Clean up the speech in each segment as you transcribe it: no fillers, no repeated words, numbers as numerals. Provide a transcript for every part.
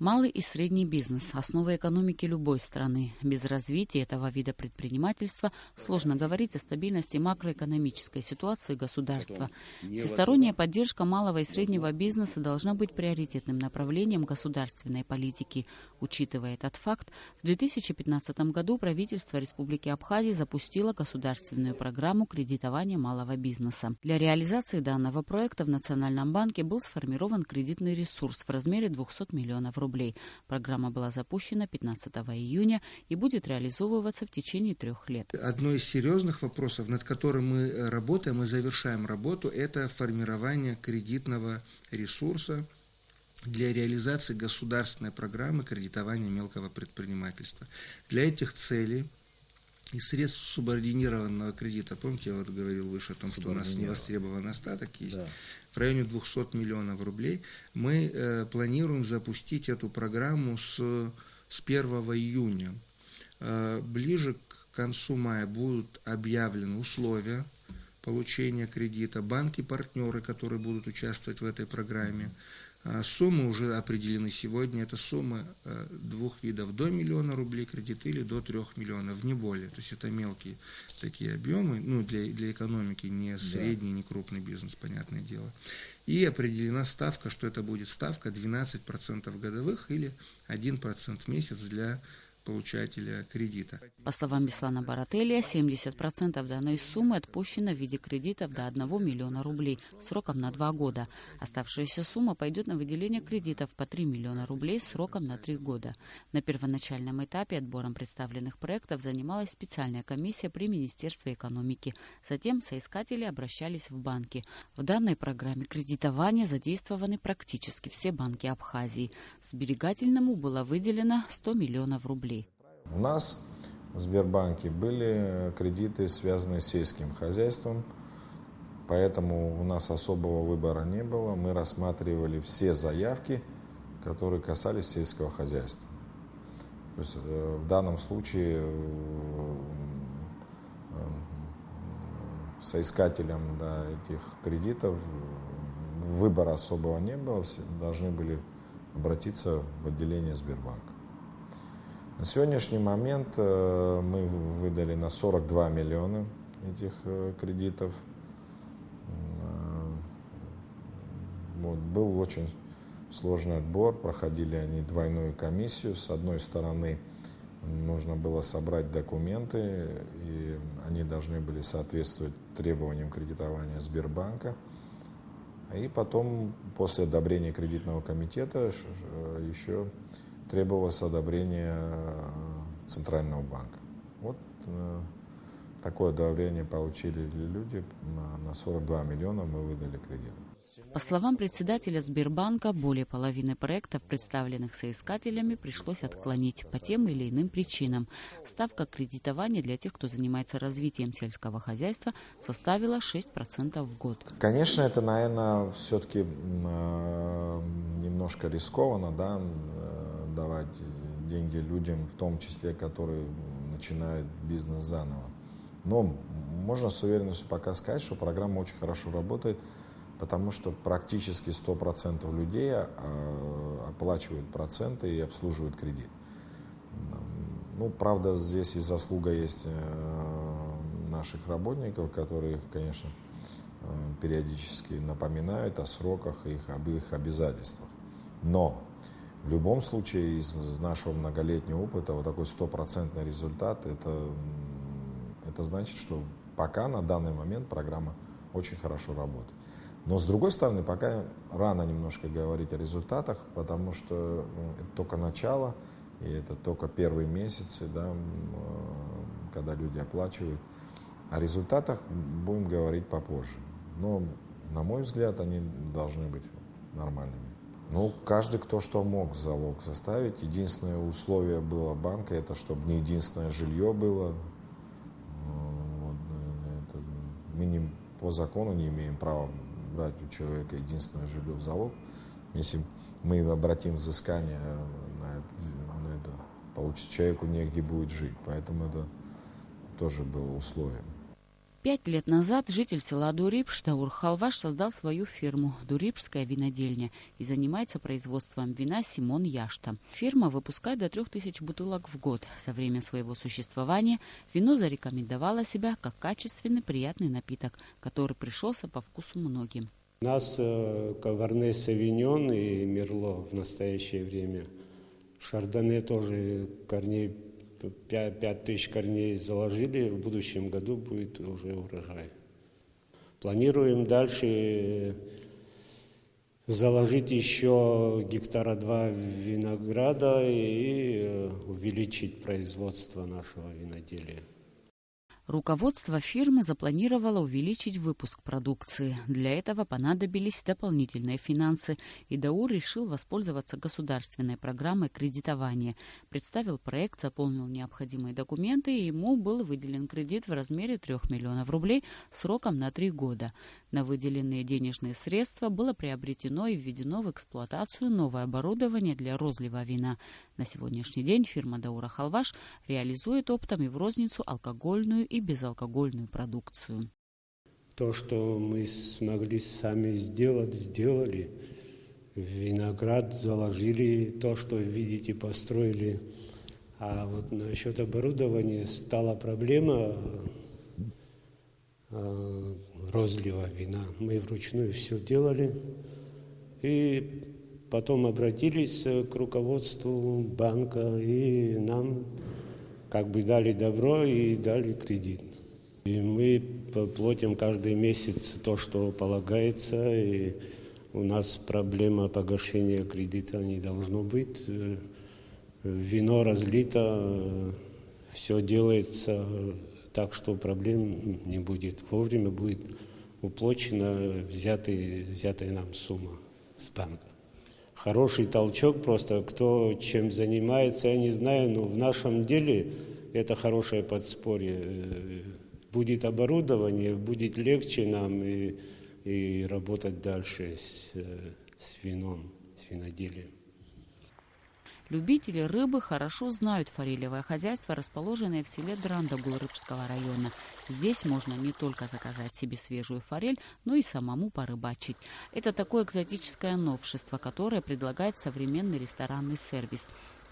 Малый и средний бизнес – основа экономики любой страны. Без развития этого вида предпринимательства сложно говорить о стабильности макроэкономической ситуации государства. Всесторонняя поддержка малого и среднего бизнеса должна быть приоритетным направлением государственной политики. Учитывая этот факт, в 2015 году правительство Республики Абхазия запустило государственную программу кредитования малого бизнеса. Для реализации данного проекта в Национальном банке был сформирован кредитный ресурс в размере 200 миллионов рублей. Программа была запущена 15 июня и будет реализовываться в течение 3 лет. Одно из серьезных вопросов, над которым мы работаем и завершаем работу, это формирование кредитного ресурса для реализации государственной программы кредитования мелкого предпринимательства. Для этих целей из средств субординированного кредита, помните, я вот говорил выше о том, что у нас невостребованный остаток есть, да, в районе 200 миллионов рублей, мы планируем запустить эту программу с 1 июня. Ближе к концу мая будут объявлены условия получения кредита, банки-партнеры, которые будут участвовать в этой программе. Суммы уже определены сегодня. Это суммы 2 видов: до 1 миллиона рублей кредит или до 3 миллионов, не более. То есть это мелкие такие объемы, для экономики, не средний, не крупный бизнес, понятное дело. И определена ставка, что это будет ставка 12% годовых или 1% в месяц для получателя кредита. По словам Беслана Барателия, 70% данной суммы отпущено в виде кредитов до 1 миллиона рублей сроком на 2 года. Оставшаяся сумма пойдет на выделение кредитов по 3 миллиона рублей сроком на 3 года. На первоначальном этапе отбором представленных проектов занималась специальная комиссия при Министерстве экономики. Затем соискатели обращались в банки. В данной программе кредитования задействованы практически все банки Абхазии. Сберегательному было выделено 100 миллионов рублей. У нас в Сбербанке были кредиты, связанные с сельским хозяйством, поэтому у нас особого выбора не было. Мы рассматривали все заявки, которые касались сельского хозяйства. То есть в данном случае соискателям этих кредитов выбора особого не было, все должны были обратиться в отделение Сбербанка. На сегодняшний момент мы выдали на 42 миллиона этих кредитов. Был очень сложный отбор, проходили они двойную комиссию. С одной стороны, нужно было собрать документы, и они должны были соответствовать требованиям кредитования Сбербанка. И потом, после одобрения кредитного комитета, еще требовалось одобрение Центрального банка. Вот такое одобрение получили люди. На 42 миллиона мы выдали кредит. По словам председателя Сбербанка, более половины проектов, представленных соискателями, пришлось отклонить по тем или иным причинам. Ставка кредитования для тех, кто занимается развитием сельского хозяйства, составила 6% в год. Конечно, это, наверное, все-таки немножко рискованно, давать деньги людям, в том числе, которые начинают бизнес заново. Но можно с уверенностью пока сказать, что программа очень хорошо работает, потому что практически 100% людей оплачивают проценты и обслуживают кредит. Правда, здесь и заслуга есть наших работников, которые, конечно, периодически напоминают о сроках, об их обязательствах. Но в любом случае, из нашего многолетнего опыта, вот такой 100% результат, это значит, что пока на данный момент программа очень хорошо работает. Но с другой стороны, пока рано немножко говорить о результатах, потому что это только начало, и это только первые месяцы, когда люди оплачивают. О результатах будем говорить попозже. Но, на мой взгляд, они должны быть нормальными. Каждый, кто что мог, залог составить. Единственное условие было банка, это чтобы не единственное жилье было. Мы по закону не имеем права брать у человека единственное жилье в залог. Если мы обратим взыскание на это, получится, человеку негде будет жить. Поэтому это тоже было условием. 5 лет назад житель села Дурипш Даур Халваш создал свою фирму «Дурипшская винодельня» и занимается производством вина Симон Яшта. Фирма выпускает до 3000 бутылок в год. За время своего существования вино зарекомендовало себя как качественный, приятный напиток, который пришелся по вкусу многим. У нас Каберне Савиньон и Мерло в настоящее время. Шардоне тоже корней 5000 корней заложили, в будущем году будет уже урожай. Планируем дальше заложить еще 2 гектара винограда и увеличить производство нашего виноделия. Руководство фирмы запланировало увеличить выпуск продукции. Для этого понадобились дополнительные финансы, и Даур решил воспользоваться государственной программой кредитования. Представил проект, заполнил необходимые документы, и ему был выделен кредит в размере 3 миллионов рублей сроком на 3 года. На выделенные денежные средства было приобретено и введено в эксплуатацию новое оборудование для розлива вина. На сегодняшний день фирма Даура Халваш реализует оптом и в розницу алкогольную и безалкогольную продукцию. То, что мы смогли сами сделать, сделали. Виноград заложили, то, что видите, построили. А вот насчет оборудования стала проблема розлива вина. Мы вручную все делали. И потом обратились к руководству банка, и нам как бы дали добро и дали кредит. И мы платим каждый месяц то, что полагается, и у нас проблема погашения кредита не должно быть. Вино разлито, все делается так, что проблем не будет. Вовремя будет уплачена взятая нам сумма с банка. Хороший толчок просто, кто чем занимается, я не знаю, но в нашем деле это хорошее подспорье. Будет оборудование, будет легче нам и работать дальше с вином, с виноделием. Любители рыбы хорошо знают форелевое хозяйство, расположенное в селе Дранда Гулрыбского района. Здесь можно не только заказать себе свежую форель, но и самому порыбачить. Это такое экзотическое новшество, которое предлагает современный ресторанный сервис.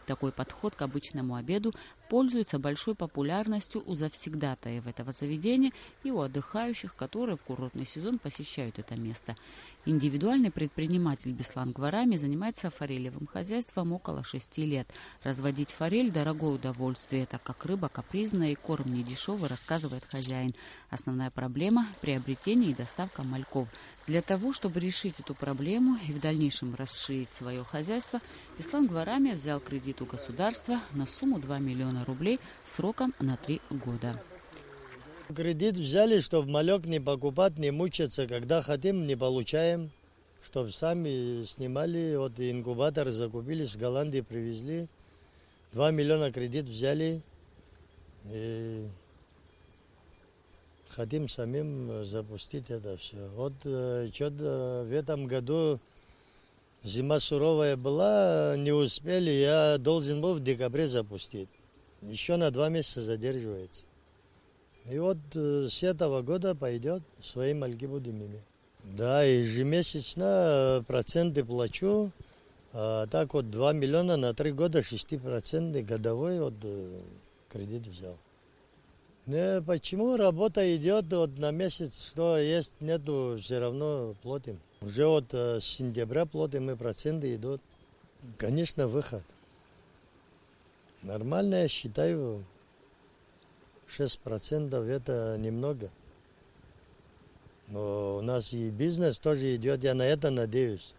Такой подход к обычному обеду пользуется большой популярностью у завсегдатаев этого заведения и у отдыхающих, которые в курортный сезон посещают это место. Индивидуальный предприниматель Беслан Гварами занимается форелевым хозяйством около 6 лет. Разводить форель – дорогое удовольствие, так как рыба капризная и корм недешевый, рассказывает хозяин. Основная проблема – приобретение и доставка мальков. Для того, чтобы решить эту проблему и в дальнейшем расширить свое хозяйство, Беслан Гварами взял кредит у государства на сумму 2 миллиона рублей сроком на 3 года. Кредит взяли, чтобы малек не покупать, не мучиться. Когда хотим, не получаем. Чтобы сами снимали. Вот инкубатор закупили, с Голландии привезли. 2 миллиона кредит взяли. И хотим самим запустить это все. Вот что-то в этом году зима суровая была, не успели. Я должен был в декабре запустить. Еще на 2 месяца задерживается. И вот с этого года пойдет, свои мальки будем иметь. Да, ежемесячно проценты плачу. А так вот 2 миллиона на 3 года, 6% годовой вот кредит взял. Почему работа идет вот на месяц, что есть, нету, все равно платим. Уже вот с сентября платим, и проценты идут. Конечно, выход. Нормально, я считаю. 6% это немного. Но у нас и бизнес тоже идет, я на это надеюсь.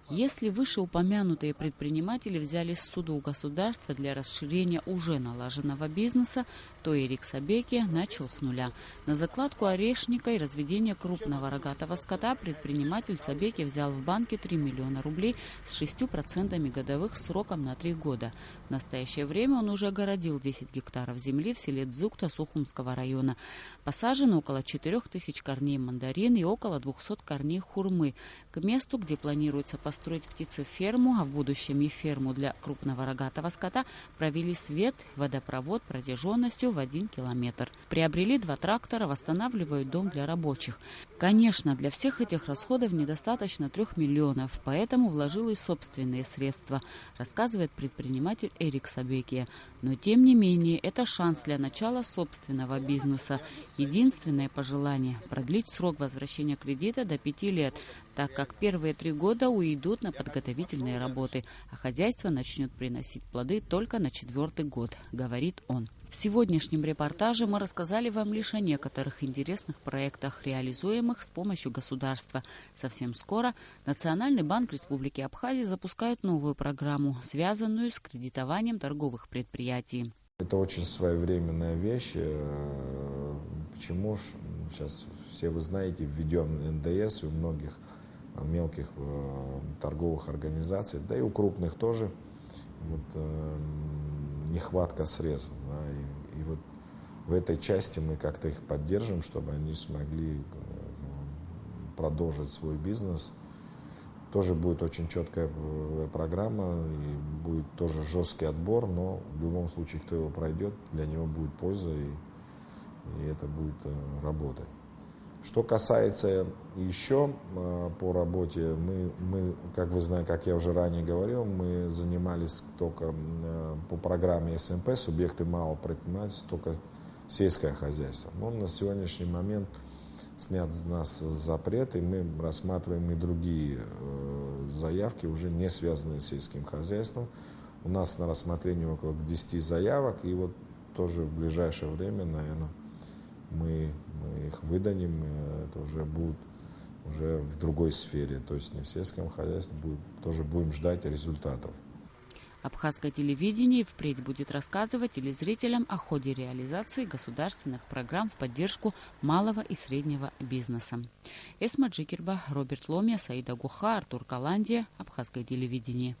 Если вышеупомянутые предприниматели взяли ссуду у государства для расширения уже налаженного бизнеса, то Эрик Сабеки начал с нуля. На закладку орешника и разведение крупного рогатого скота предприниматель Сабеки взял в банке 3 миллиона рублей с 6% годовых сроком на 3 года. В настоящее время он уже огородил 10 гектаров земли в селе Дзукта Сухумского района. Посажено около 4000 корней мандарин и около 200 корней хурмы. К месту, где планируется посадка построить птицеферму, а в будущем и ферму для крупного рогатого скота, провели свет, водопровод протяженностью в 1 километр. Приобрели 2 трактора, восстанавливают дом для рабочих. Конечно, для всех этих расходов недостаточно 3 миллионов, поэтому вложились собственные средства, рассказывает предприниматель Эрик Сабекия. Но тем не менее, это шанс для начала собственного бизнеса. Единственное пожелание – продлить срок возвращения кредита до 5 лет, так как первые 3 года уйдут на подготовительные работы, а хозяйство начнет приносить плоды только на 4-й год, говорит он. В сегодняшнем репортаже мы рассказали вам лишь о некоторых интересных проектах, реализуемых с помощью государства. Совсем скоро Национальный банк Республики Абхазия запускает новую программу, связанную с кредитованием торговых предприятий. Это очень своевременная вещь. Почему сейчас все вы знаете, введен НДС у многих мелких торговых организаций, да и у крупных тоже. Нехватка средств. Да, и вот в этой части мы как-то их поддержим, чтобы они смогли продолжить свой бизнес. Тоже будет очень четкая программа, и будет тоже жесткий отбор, но в любом случае, кто его пройдет, для него будет польза, и это будет работать. Что касается еще по работе, мы, как вы знаете, как я уже ранее говорил, мы занимались только по программе СМП, субъекты малого предпринимательства, только сельское хозяйство. Но на сегодняшний момент снят с нас запрет, и мы рассматриваем и другие заявки, уже не связанные с сельским хозяйством. У нас на рассмотрении около 10 заявок, и вот тоже в ближайшее время, наверное, мы их выдадим, это уже будет уже в другой сфере, то есть не в сельском хозяйстве, тоже будем ждать результатов. Абхазское телевидение впредь будет рассказывать телезрителям о ходе реализации государственных программ в поддержку малого и среднего бизнеса. Эсма Джикерба, Роберт Ломия, Саида Гуха, Артур Каландия, Абхазское телевидение.